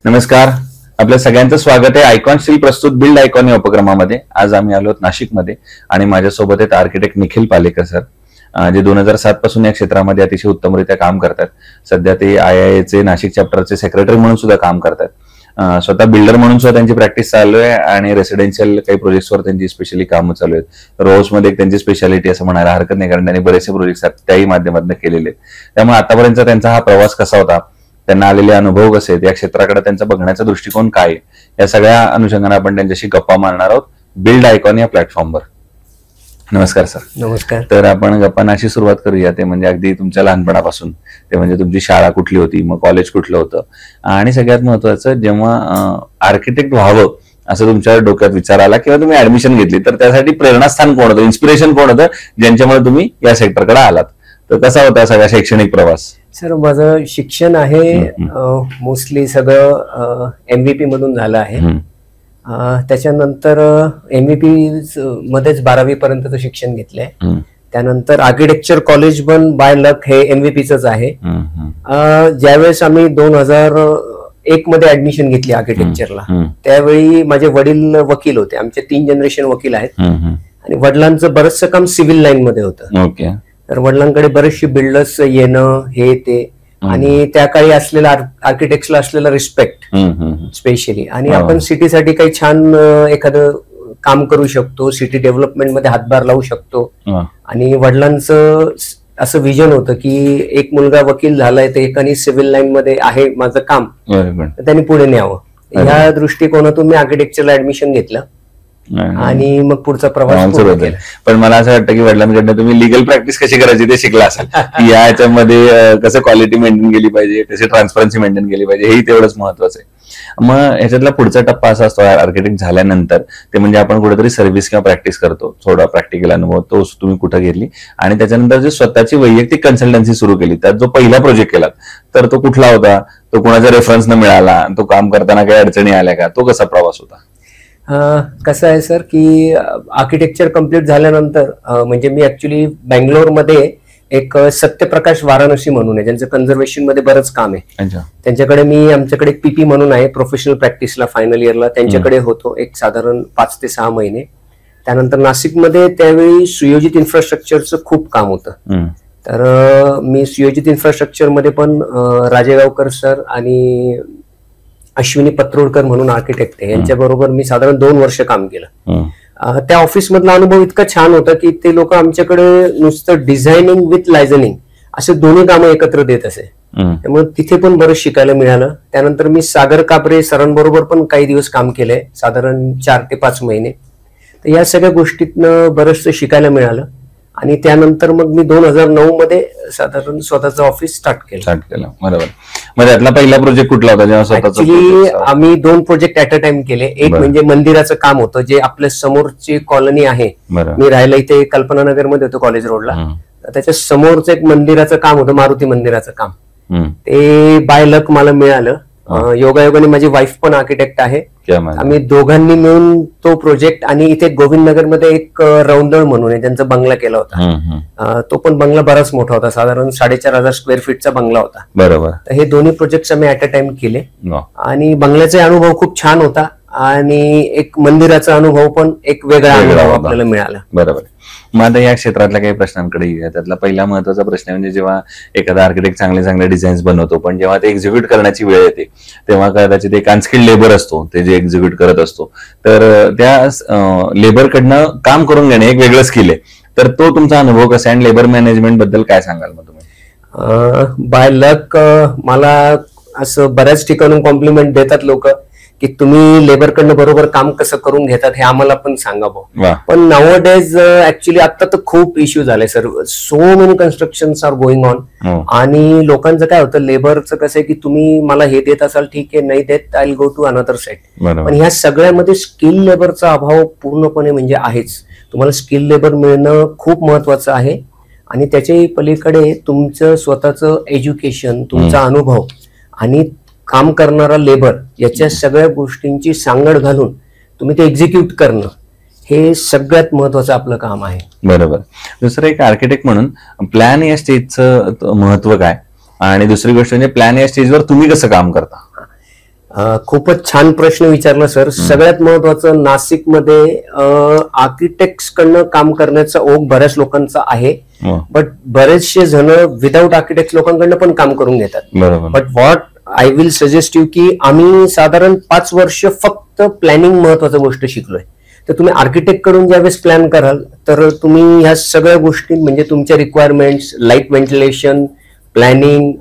नमस्कार. आपल्या सगळ्यांचं स्वागत आहे आयकॉन स्टील प्रस्तुत बिल्ड आयकॉन या उपक्रमामध्ये. आज आम्ही आलो नाशिकमध्ये आणि माझ्यासोबत आहेत आर्किटेक्ट निखिल पालेकर सर, जे 2007 पासून या क्षेत्रामध्ये अतिशय उत्तमरित्या काम करतात. सध्या ते IIA नाशिक चॅप्टरचे सेक्रेटरी म्हणून सुद्धा काम करतात. स्वतः बिल्डर म्हणून सुद्धा त्यांची प्रॅक्टिस चालू आहे आणि रेसिडेन्शियल काही प्रोजेक्ट्सवर त्यांची स्पेशली कामं चालू आहेत. रोजमध्ये एक त्यांची स्पेशालिटी असं म्हणायला हरकत नाही, कारण त्यांनी बरेचसे प्रोजेक्ट्स त्याही माध्यमातून केलेले. त्यामुळे आतापर्यंत त्यांचा हा प्रवास कसा होता, त्यांना आलेले अनुभव कसे आहेत, या क्षेत्राकडे त्यांचा बघण्याचा दृष्टिकोन काय आहे, या सगळ्या अनुषंगाने आपण त्यांच्याशी गप्पा मारणार आहोत बिल्ड आयकॉन या प्लॅटफॉर्मवर. नमस्कार सर. नमस्कार. तर आपण गप्पांना अशी सुरुवात करूया, ते म्हणजे अगदी तुमच्या लहानपणापासून, ते म्हणजे तुमची शाळा कुठली होती, मग कॉलेज कुठलं होतं, आणि सगळ्यात महत्वाचं जेव्हा आर्किटेक्ट व्हावं असं तुमच्या डोक्यात विचार आला किंवा तुम्ही ऍडमिशन घेतली, तर त्यासाठी प्रेरणास्थान कोण होतं, इन्स्पिरेशन कोण होतं, ज्यांच्यामुळे तुम्ही या सेक्टरकडे आलात? तर कसा होता सगळा शैक्षणिक प्रवास? सर, माझं शिक्षण आहे मोस्टली सगळं MVP मधून झालं आहे. त्याच्यानंतर MVP मध्येच 12वी पर्यंतचं शिक्षण घेतलंय. त्यानंतर आर्किटेक्चर कॉलेज पण बाय लक हे MVP-चंच आहे. ज्यावेळेस आम्ही 2001 मध्ये ऍडमिशन घेतली आर्किटेक्चरला, त्यावेळी माझे वडील वकील होते. आमचे 3 जनरेशन वकील आहेत आणि वडिलांचं बरंचसं काम सिव्हिल लाईन मध्ये होतं. तर वडिलांकडे बरेचसे बिल्डर्स येणं हे ते, आणि त्या काळी असलेला आर्किटेक्टला असलेला रिस्पेक्ट स्पेशली, आणि आपण सिटीसाठी काही छान एखादं काम करू शकतो, सिटी डेव्हलपमेंट मध्ये हातभार लावू शकतो. आणि वडिलांचं असं विजन होतं की एक मुलगा वकील झालाय, तर एकाने सिव्हिल लाईन मध्ये आहे माझं काम, तर त्यांनी पुढे न्यावं. या दृष्टिकोनातून मी आर्किटेक्चरला ऍडमिशन घेतलं आणि मग पुढचा प्रवास सुरू केला. पण मला असं वाटतं की वडिलांकडनं तुम्ही लिगल प्रॅक्टिस कशी करायची ते शिकला असाल, की याच्यामध्ये कसं क्वालिटी मेंटेन केली पाहिजे, कशी ट्रान्सपरन्सी मेंटेन केली पाहिजे, हेही तेवढंच महत्वाचं आहे. मग ह्याच्यातला पुढचा टप्पा असा असतो आर्किटेक्ट झाल्यानंतर, ते म्हणजे आपण कुठेतरी सर्व्हिस किंवा प्रॅक्टिस करतो. थोडा प्रॅक्टिकल अनुभव तो तुम्ही कुठं घेतली, आणि त्याच्यानंतर जे स्वतःची वैयक्तिक कन्सल्टन्सी सुरू केली, त्यात जो पहिला प्रोजेक्ट केला तर तो कुठला होता, तो कोणाच्या रेफरन्स न मिळाला, तो काम करताना काही अडचणी आल्या का, तो कसा प्रवास होता? कसं आहे सर की आर्किटेक्चर कम्प्लीट झाल्यानंतर म्हणजे मी ऍक्च्युली बँगलोरमध्ये एक सत्यप्रकाश वाराणसी म्हणून आहे, ज्यांचं कन्झर्वेशन मध्ये बरंच काम आहे. त्यांच्याकडे आमच्याकडे एक PP म्हणून आहे प्रोफेशनल प्रॅक्टिसला फायनल इयरला, त्यांच्याकडे होतो एक साधारण 5 ते 6 महिने. त्यानंतर नाशिकमध्ये त्यावेळी सुयोजित इन्फ्रास्ट्रक्चरचं खूप काम होतं. तर मी सुयोजित इन्फ्रास्ट्रक्चर मध्ये पण राजेगावकर सर आणि अश्विनी पत्रोडकर म्हणून आर्किटेक्ट आहे, यांच्याबरोबर मी साधारण 2 वर्ष काम केलं. त्या ऑफिस मधला अनुभव इतका छान होता की ते लोक आमच्याकडे नुसतं डिझायनिंग विथ लायझनिंग असे दोन्ही कामं एकत्र देत असे, त्यामुळे तिथे पण बरंच शिकायला मिळालं. त्यानंतर मी सागर काबरे सरांबरोबर पण काही दिवस काम केलंय, साधारण 4 ते 5 महिने. तर या सगळ्या गोष्टीतनं बरंचसं शिकायला मिळालं. आणि त्यानंतर मग मी 2009 मध्ये साधारण स्वतःचं ऑफिस स्टार्ट केलं. बरोबर. मग त्यातला पहिला प्रोजेक्ट कुठला होता जेव्हा स्वतःचा? ऍक्च्युली आम्ही 2 प्रोजेक्ट ऍट अ टाइम केले. एक म्हणजे मंदिराचं काम होतं, जे आपल्या समोरची कॉलनी आहे, मी राहायला इथे कल्पना नगर मध्ये होतो कॉलेज रोडला, त्याच्या समोरचं एक मंदिराचं काम होतं, मारुती मंदिराचं काम. ते बाय लक मला मिळालं. योगायोगाने माझी वाईफ पण आर्किटेक्ट आहे. आम्ही दोघांनी मिळून तो प्रोजेक्ट, आणि इथे गोविंदनगर मध्ये एक रौंदळ म्हणून आहे, त्यांचा बंगला केला होता. तो पण बंगला बराच मोठा होता, साधारण 4,500 स्क्वेअर फीटचा बंगला होता. बरोबर. तर हे दोन्ही प्रोजेक्ट आम्ही ऍट अ टाइम केले, आणि बंगल्याचा अनुभव खूप छान होता, आणि एक मंदिराचा अनुभव पण एक वेगळा अनुभव आपल्याला मिळाला. बरोबर. मग आता या क्षेत्रातल्या काही प्रश्नांकडे येऊया. त्यातला पहिला महत्वाचा प्रश्न म्हणजे जेव्हा एखादा आर्किटेक्ट चांगले डिझाईन्स बनवतो, पण जेव्हा ते एक्झिक्यूट करण्याची वेळ येते, तेव्हा कदाचित एक अनस्किल्ड लेबर असतो, ते जे एक्झिक्यूट करत असतो, तर त्या लेबरकडनं काम करून घेणे एक वेगळं स्किल आहे. तर तो तुमचा अनुभव कसा आहे, आणि लेबर मॅनेजमेंट बद्दल काय सांगाल मग तुम्ही? बाय लक मला असं बऱ्याच ठिकाणून कॉम्प्लिमेंट देतात लोक की तुम्ही लेबरकडनं बरोबर काम कसं करून घेतात, हे आम्हाला पण सांगावं. पण नाउअडेज ऍक्च्युली आता तर खूप इश्यू झाले sir, so many constructions are going on. आणि लोकांचं काय होतं, लेबरचं कसं आहे की तुम्ही मला हे देत असाल ठीक आहे, नाही देत I will go to another site. पण ह्या सगळ्यामध्ये स्किल लेबरचा अभाव पूर्णपणे म्हणजे आहेच. तुम्हाला स्किल लेबर मिळणं खूप महत्वाचं आहे, आणि त्याच्याही पलीकडे तुमचं स्वतःचं एज्युकेशन, तुमचा अनुभव आणि काम करणारा लेबर, याच्या सगळ्या गोष्टींची सांगड घालून तुम्ही ते एक्झिक्यूट करणं, हे सगळ्यात महत्वाचं आपलं काम आहे. बरोबर. दुसरं एक आर्किटेक्ट म्हणून प्लॅन या स्टेजचं महत्व काय, आणि दुसरी गोष्ट म्हणजे प्लॅन या स्टेजवर तुम्ही कसं काम करता? खूपच छान प्रश्न विचारला सर. सगळ्यात महत्वाचं, नाशिकमध्ये आर्किटेक्ट्स कडनं काम करण्याचा ओघ बऱ्याच लोकांचा आहे, बट बरेचसे जण विदाऊट आर्किटेक्ट लोकांकडनं पण काम करून घेतात. But what I will suggest you की आम्ही साधारण 5 वर्ष फक्त प्लॅनिंग महत्वाचं गोष्ट शिकलोय. तर तुम्ही आर्किटेक्ट कडून ज्यावेळेस प्लॅन कराल तर तुम्ही ह्या सगळ्या गोष्टी म्हणजे तुमच्या requirements, light ventilation, planning,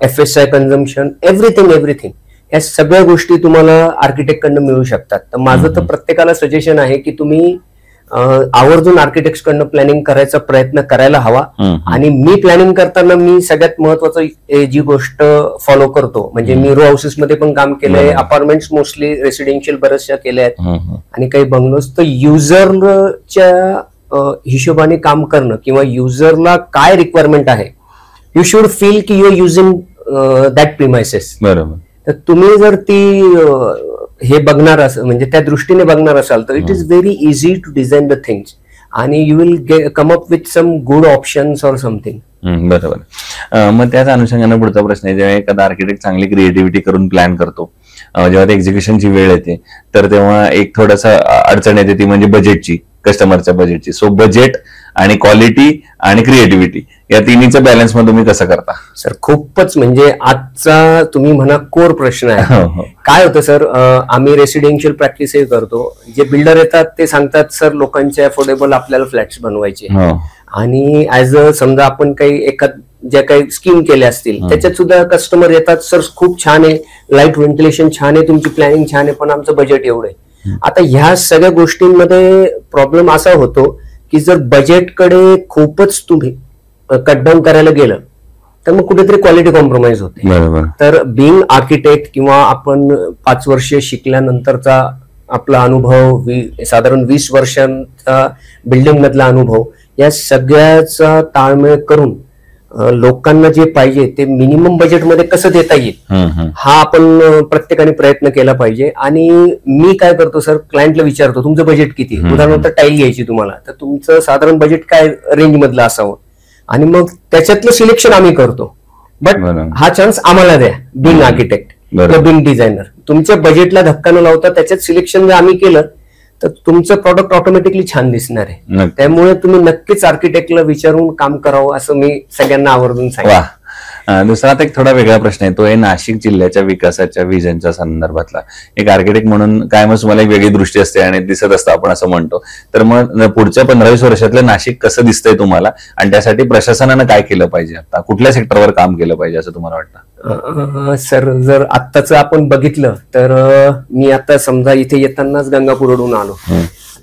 FSI consumption, everything या सगळ्या गोष्टी तुम्हाला आर्किटेक्ट कडनं मिळू शकतात. तर माझं तर प्रत्येकाला सजेशन आहे की तुम्ही आवर्जून आर्किटेक्ट कडनं प्लॅनिंग करायचा प्रयत्न करायला हवा. आणि मी प्लॅनिंग करताना मी सगळ्यात महत्वाचं जी गोष्ट फॉलो करतो म्हणजे मी रो हाऊसेस मध्ये पण काम केलंय, अपार्टमेंट्स मोस्टली रेसिडेन्शियल बऱ्याचशा केल्या आहेत आणि काही बंगलोज. तर युजरच्या हिशोबाने काम करणं किंवा युजरला काय रिक्वायरमेंट आहे, यू शुड फील की you are using that premises. बरोबर. तर तुम्ही जर ती हे बघणार असाल म्हणजे त्या दृष्टीने बघणार असाल तर it is very easy to design the things आणि you will come up with some good options or something. बरोबर. मग त्याच अनुषंगाने पुढचा प्रश्न आहे, जेव्हा एखादा आर्किटेक्ट चांगली क्रिएटिव्हिटी करून प्लॅन करतो, जेव्हा एक्झिक्युशनची वेळ येते तर तेव्हा एक थोडासा अडचण येते, ती म्हणजे बजेटची, कस्टमरच्या बजेटची. सो बजेट आणि क्वालिटी आणि क्रिएटिव्हिटी या तिन्हीचं बॅलन्स मग तुम्ही कसं करता? सर खूपच म्हणजे आजचा तुम्ही म्हणा कोर प्रश्न आहे. काय होतं सर, आम्ही रेसिडेन्शियल प्रॅक्टिसही करतो. जे बिल्डर येतात ते सांगतात सर लोकांचे अफोर्डेबल आपल्याला फ्लॅट्स बनवायचे आणि ऍज अ समजा आपण काही ज्या काही स्कीम केल्या असतील त्याच्यात सुद्धा कस्टमर येतात, सर खूप छान आहे, लाईट व्हेंटिलेशन छान आहे, तुमची प्लॅनिंग छान आहे, पण आमचं बजेट एवढं आहे. आता ह्या सगळ्या गोष्टींमध्ये प्रॉब्लेम असा होतो की जर बजेटकडे खूपच तुम्ही कटडाऊन करायला गेलं तर मग कुठेतरी क्वालिटी कॉम्प्रोमाइज होते. तर बिंग आर्किटेक्ट किंवा आपण 5 वर्ष शिकल्यानंतरचा आपला अनुभव, साधारण 20 वर्षांचा बिल्डिंग मधला अनुभव, या सगळ्याचा ताळमेळ करून लोकांना जे पाहिजे ते मिनिमम बजेटमध्ये कसं देता येईल हा आपण प्रत्येकाने प्रयत्न केला पाहिजे. आणि मी काय करतो सर, क्लायंटला विचारतो तुमचं बजेट किती. उदाहरणार्थ टाईल घ्यायची तुम्हाला, तर तुमचं साधारण बजेट काय रेंज मधलं असावं आणि मग त्याच्यातलं सिलेक्शन आम्ही करतो. बट हा चान्स आम्हाला द्या बिंग आर्किटेक्ट किंवा बिंग डिझायनर. तुमच्या बजेटला धक्का न लावता त्याच्यात सिलेक्शन जर आम्ही केलं तर तुमचं प्रॉडक्ट ऑटोमॅटिकली छान दिसणार आहे. त्यामुळे तुम्ही नक्कीच आर्किटेक्टला विचारून काम करावं असं मी सगळ्यांना आवर्जून सांगेन. दुसरा आता एक थोडा वेगळा प्रश्न आहे, तो आहे नाशिक जिल्ह्याच्या विकासाच्या विजनच्या संदर्भातला. एक आर्किटेक्ट म्हणून काय मग तुम्हाला एक वेगळी दृष्टी असते आणि दिसत असतं आपण असं म्हणतो, तर मग पुढच्या 15-20 वर्षातलं नाशिक कसं दिसतंय तुम्हाला आणि त्यासाठी प्रशासनानं काय केलं पाहिजे, आता कुठल्या सेक्टरवर काम केलं पाहिजे असं तुम्हाला वाटतं? सर जर आत्ताच आपण बघितलं तर मी आता समजा इथे येतानाच गंगापूर रोडून आलो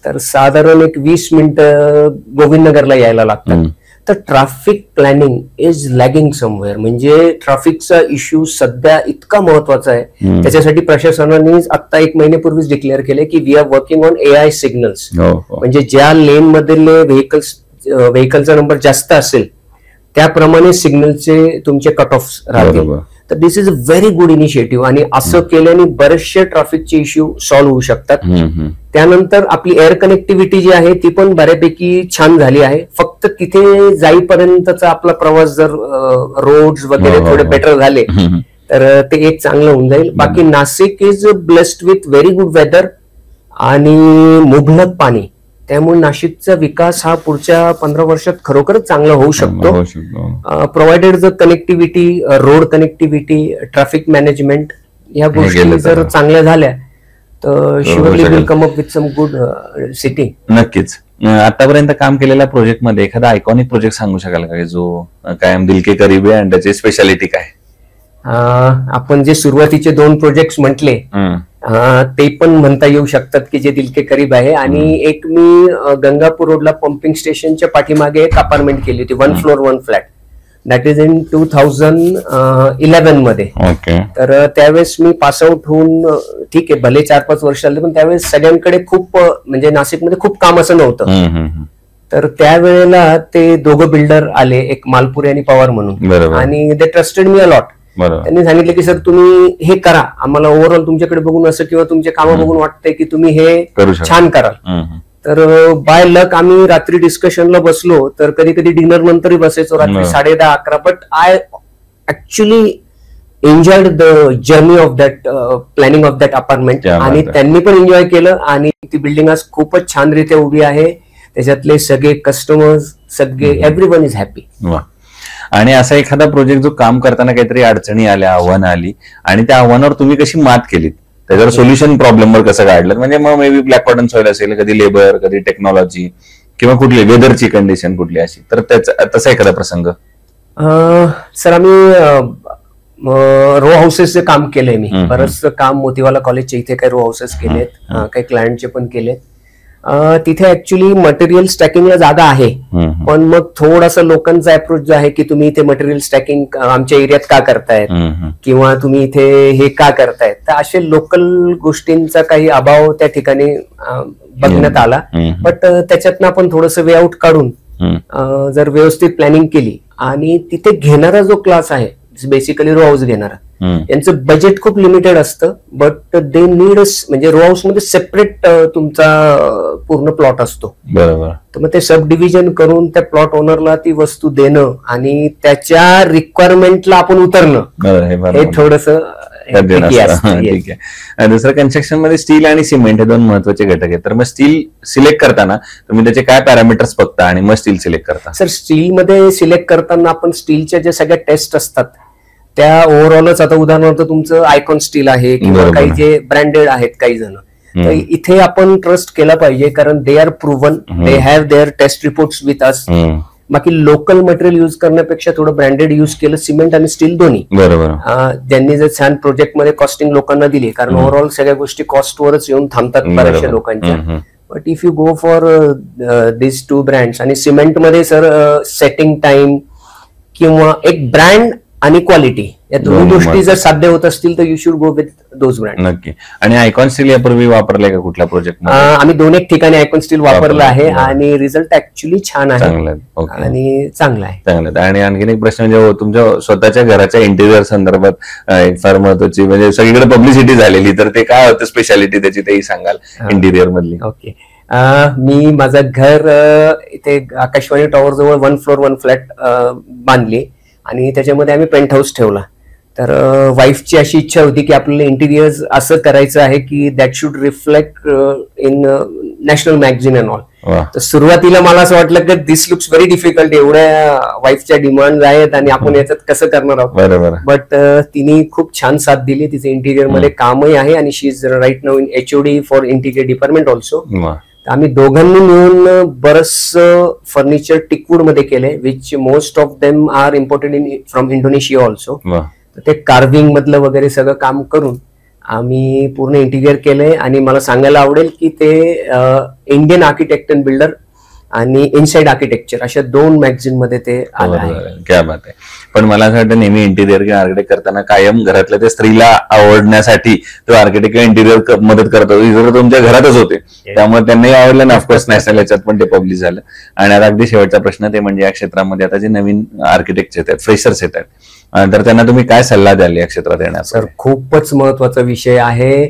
तर साधारण एक 20 मिनिटं गोविंदनगरला यायला लागतात. तर traffic planning is lagging somewhere. म्हणजे ट्रॅफिकचा इश्यू सध्या इतका महत्वाचा आहे, त्याच्यासाठी प्रशासनाने आता 1 महिन्यापूर्वीच डिक्लेअर केले की we are working on AI signals. म्हणजे ज्या लेन मधले व्हेकलचा नंबर जास्त असेल त्याप्रमाणे सिग्नलचे तुमचे कट ऑफ राहतील. तर this is a very good initiative आणि असं केल्याने बरेचसे ट्रॅफिकचे इश्यू सॉल्व्ह होऊ शकतात. त्यानंतर आपली एअर कनेक्टिव्हिटी जी आहे ती पण बऱ्यापैकी छान झाली आहे. फक्त तिथे जाईपर्यंतचा आपला प्रवास जर रोड्स वगैरे थोडे बेटर झाले तर ते एक चांगलं होऊन जाईल. बाकी Nashik is blessed with very good weather आणि मुबलक पाणी, त्यामुळे नाशिकचा विकास हा पुढच्या 15 वर्षात खरोखरच चांगला होऊ शकतो. Provided the connectivity, road connectivity, traffic management या गोष्टी जर चांगल्या झाल्या तर surely will come up with some good city. नक्कीच. आतापर्यंत काम केलेल्या प्रोजेक्ट मध्ये एखादा आयकॉनिक प्रोजेक्ट सांगू शकाल का जो कायम दिल के करीब आहे आणि त्याची स्पेशालिटी काय? आपण जे सुरुवातीचे 2 प्रोजेक्ट म्हटले ते पण म्हणता येऊ शकतात की जे दिल के करीब आहे. आणि एक मी गंगापूर रोडला पंपिंग स्टेशनच्या पाठीमागे एक अपार्टमेंट केली होती, 1 floor 1 flat. That is in 2011 मध्ये. तर त्यावेळेस मी पासआउट होऊन, ठीक आहे भले 4-5 वर्ष झाले, पण त्यावेळेस सगळ्यांकडे खूप म्हणजे नाशिकमध्ये खूप काम असं नव्हतं. तर त्यावेळेला ते दोघं बिल्डर आले, एक मालपुरे आणि पवार म्हणून, आणि दे ट्रस्टेड मी अलॉट. त्यांनी सांगितलं की सर तुम्ही हे करा, आम्हाला ओव्हरऑल तुमच्याकडे बघून असं किंवा तुमचे कामं बघून वाटतंय की तुम्ही हे छान कराल. तर बाय लक आम्ही रात्री डिस्कशनला बसलो, तर कधी कधी डिनर नंतरही बसायचो, रात्री 10:30-11. But I actually enjoyed the journey of that planning of that apartment, आणि त्यांनी पण एन्जॉय केलं. आणि ती बिल्डिंग आज खूपच छानरित्या उभी आहे. त्याच्यातले सगळे कस्टमर्स, सगळे एव्हरीवन इज हॅपी. आणि असा एखादा प्रोजेक्ट जो काम करताना काहीतरी अडचणी आल्या, आव्हानं आली, आणि त्या आव्हानावर तुम्ही कशी मात केलीत, त्याच्यावर सोल्युशन प्रॉब्लेमवर कसं काढलं? म्हणजे मग may be black cotton soil असेल, कधी लेबर, कधी टेक्नॉलॉजी, किंवा कुठली वेदरची कंडिशन कुठली अशी, तर तसा एखादा प्रसंग? सर आम्ही रो हाऊसेसचे काम केलंय. मी बरंच काम मोतीवाला कॉलेजचे इथे काही रो हाऊसेस केलेत, काही क्लायंटचे पण केलेत. तिथे ऍक्च्युली मटेरियल स्टॅकिंगला जागा आहे, पण मग थोडासा लोकांचा अप्रोच जो आहे की तुम्ही इथे मटेरियल स्टॅकिंग आमच्या एरियात का करतायत, किंवा तुम्ही इथे हे का करतायत, तर असे लोकल गोष्टींचा काही अभाव त्या ठिकाणी बघण्यात आला. बट त्याच्यातनं आपण थोडंसं वे आउट काढून जर व्यवस्थित प्लॅनिंग केली, आणि तिथे घेणारा जो क्लास आहे बेसिकली रो हाऊस घेणारा, यांचं बजेट खूप लिमिटेड असतं, बट दे नीड म्हणजे रो हाऊस मध्ये सेपरेट तुमचा पूर्ण प्लॉट असतो. बरोबर. तर मग ते सब डिव्हिजन करून त्या प्लॉट ओनरला ती वस्तू देणं आणि त्याच्या रिक्वायरमेंटला आपण उतरणं, हे थोडंसं ठीक आहे. दुसरं, कन्स्ट्रक्शन मध्ये स्टील आणि सिमेंट हे दोन महत्वाचे घटक आहेत. तर मग स्टील सिलेक्ट करताना तुम्ही त्याचे काय पॅरामीटर्स बघता आणि मग स्टील सिलेक्ट करता? सर, स्टील मध्ये सिलेक्ट करताना आपण स्टीलच्या ज्या सगळ्या टेस्ट असतात त्या ओव्हरऑलच, आता उदाहरणार्थ तुमचं आयकॉन स्टील आहे किंवा काही जे ब्रँडेड आहेत काही जण, तर इथे आपण ट्रस्ट केला पाहिजे, कारण they are proven, they have their test reports with us. बाकी लोकल मटेरियल युज करण्यापेक्षा थोडं ब्रँडेड युज केलं, सिमेंट आणि स्टील दोन्ही. बरोबर. ज्यांनी जर छान प्रोजेक्ट मध्ये कॉस्टिंग लोकांना दिली, कारण ओव्हरऑल सगळ्या गोष्टी कॉस्टवरच येऊन थांबतात बऱ्याचशा लोकांच्या. But if you go for this two brands, आणि सिमेंटमध्ये सर सेटिंग टाइम किंवा एक ब्रँड आणि क्वालिटी, या दोन्ही गोष्टी जर साध्य होत असतील तर you should go with those brand. नक्की. आणि आयकॉन स्टील यापूर्वी वापरलंय का कुठल्या प्रोजेक्ट? आम्ही 2-1 ठिकाणी आयकॉन स्टील वापरलं आहे, आणि रिझल्ट ऍक्च्युली छान आहे आणि चांगला आहे. चांगलं. आणि आणखीन एक प्रश्न म्हणजे तुमच्या स्वतःच्या घराच्या इंटेरियर संदर्भात एक फार महत्वाची, म्हणजे सगळीकडे पब्लिसिटी झालेली, तर ते काय होतं स्पेशालिटी त्याची, तेही सांगाल इंटिरियर मधली? ओके. मी माझं घर इथे आकाशवाणी टॉवर जवळ 1 फ्लोर 1 फ्लॅट बांधली, आणि त्याच्यामध्ये आम्ही पेंट हाऊस ठेवला. तर वाईफची अशी इच्छा होती की आपल्याला इंटिरियर असं करायचं आहे की that should reflect in national magazine and all. तर सुरुवातीला मला असं वाटलं की दिस लुक्स व्हेरी डिफिकल्ट, एवढ्या वाईफच्या डिमांड आहेत आणि आपण याच्यात कसं करणार आहोत. बट तिने खूप छान साथ दिली. तिचे इंटिरियर मध्ये कामही आहे, आणि she is right now in HOD for interior department also. आम्ही दोघांनी मिळून बरंच फर्निचर टिकवूड मध्ये केले, which most of them are imported in from Indonesia also. ते कार्विंग मधलं वगैरे सगळं काम करून आम्ही पूर्ण इंटिरियर केलंय. आणि मला सांगायला आवडेल की ते इंडियन आर्किटेक्ट अँड बिल्डर आणि इनसाइड आर्किटेक्चर अशा 2 मॅगझिन मध्ये ते आलं आहे. क्या बात आहे. पण मला असं वाटतं नेहमी इंटिरियर किंवा आर्किटेक्ट करताना कायम घरातल्या त्या स्त्रीला आवडण्यासाठी तो आर्किटेक्ट किंवा इंटिरियर मदत करतो. जर तुमच्या घरातच होते त्यामुळे त्यांनाही आवडलं ना, ऑफकोर्स नॅशनल याच्यात पण ते पब्लिश झालं. आणि आता अगदी शेवटचा प्रश्न ते म्हणजे या क्षेत्रामध्ये आता जे नवीन आर्किटेक्ट येतात, फ्रेशर्स येतात, तर त्यांना तुम्ही काय सल्ला द्याल या क्षेत्रात येण्याचा? सर, खूपच महत्वाचा विषय आहे.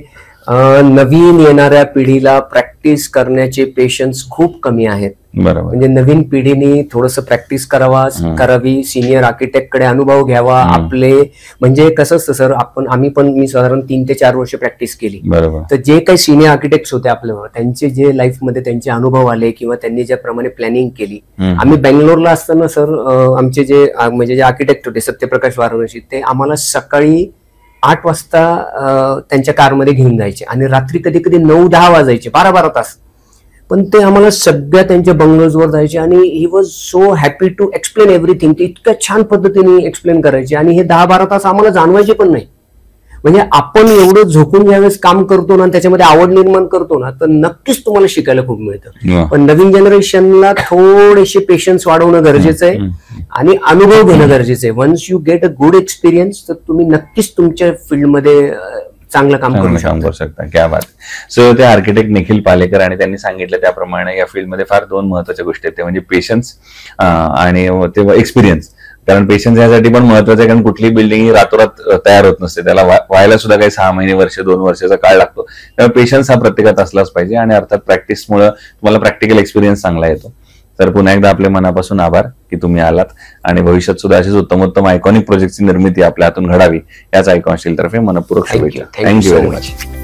नवीन येणाऱ्या पिढीला प्रॅक्टिस करण्याचे पेशन्स खूप कमी आहेत. बरोबर. म्हणजे नवीन पिढीने थोडंसं प्रॅक्टिस करावी, सिनियर आर्किटेक्ट कडे अनुभव घ्यावा. आपले म्हणजे कसं असतं सर, मी साधारण 3 ते 4 वर्ष प्रॅक्टिस केली. बरोबर. तर जे काही सिनियर आर्किटेक्ट होते आपल्यावर, त्यांचे जे लाईफमध्ये त्यांचे अनुभव आले किंवा त्यांनी ज्याप्रमाणे प्लॅनिंग केली. आम्ही बेंगलोरला असताना सर, आमचे जे आर्किटेक्ट होते सत्यप्रकाश वाराणसी, ते आम्हाला सकाळी 8 वाजता त्यांच्या कारमध्ये घेऊन जायचे, आणि रात्री कधी कधी 9-10 वाजायचे, 12-12 तास. पण ते आम्हाला सगळ्या त्यांच्या बंगलोजवर जायचे, आणि he was so happy to explain everything. ते इतक्या छान पद्धतीने एक्सप्लेन करायचे, आणि हे 10-12 तास आम्हाला जाणवायचे पण नाही. म्हणजे आपण एवढं झोपून ज्यावेळेस काम करतो ना, त्याच्यामध्ये आवड निर्माण करतो ना, तर नक्कीच तुम्हाला शिकायला खूप मिळतं. पण नवीन जनरेशनला थोडेसे पेशन्स वाढवणं गरजेचं आहे आणि अनुभव घेणं गरजेचं आहे. Once you get a good experience, तर तुम्ही नक्कीच तुमच्या फील्डमध्ये चांगलं काम करू शकता. क्या बात. सो ते आर्किटेक्ट निखिल पालेकर, आणि त्यांनी सांगितलं त्याप्रमाणे या फील्डमध्ये फार 2 महत्वाच्या गोष्टी आहेत, ते म्हणजे पेशन्स आणि ते एक्सपिरियन्स. कारण पेशन्स यासाठी पण महत्वाचं आहे, कारण कुठली बिल्डिंग ही रातोरात तयार होत नसते, त्याला व्हायला सुद्धा काही 6 महिने, वर्ष, 2 वर्षाचा काळ लागतो. त्यामुळे पेशन्स हा प्रत्येकात असलाच पाहिजे, आणि अर्थात प्रॅक्टिसमुळे तुम्हाला प्रॅक्टिकल एक्सपिरियन्स चांगला येतो. तर पुन्हा एकदा आपले मनापासून आभार की तुम्ही आलात आणि भविष्यात सुद्धा अशीच उत्तमोत्तम आयकॉनिक प्रोजेक्टची निर्मिती आपल्या हातून घडावी याच आयकॉन स्टील तर्फे मनपूर्वक शुभेच्छा. Thank you very much.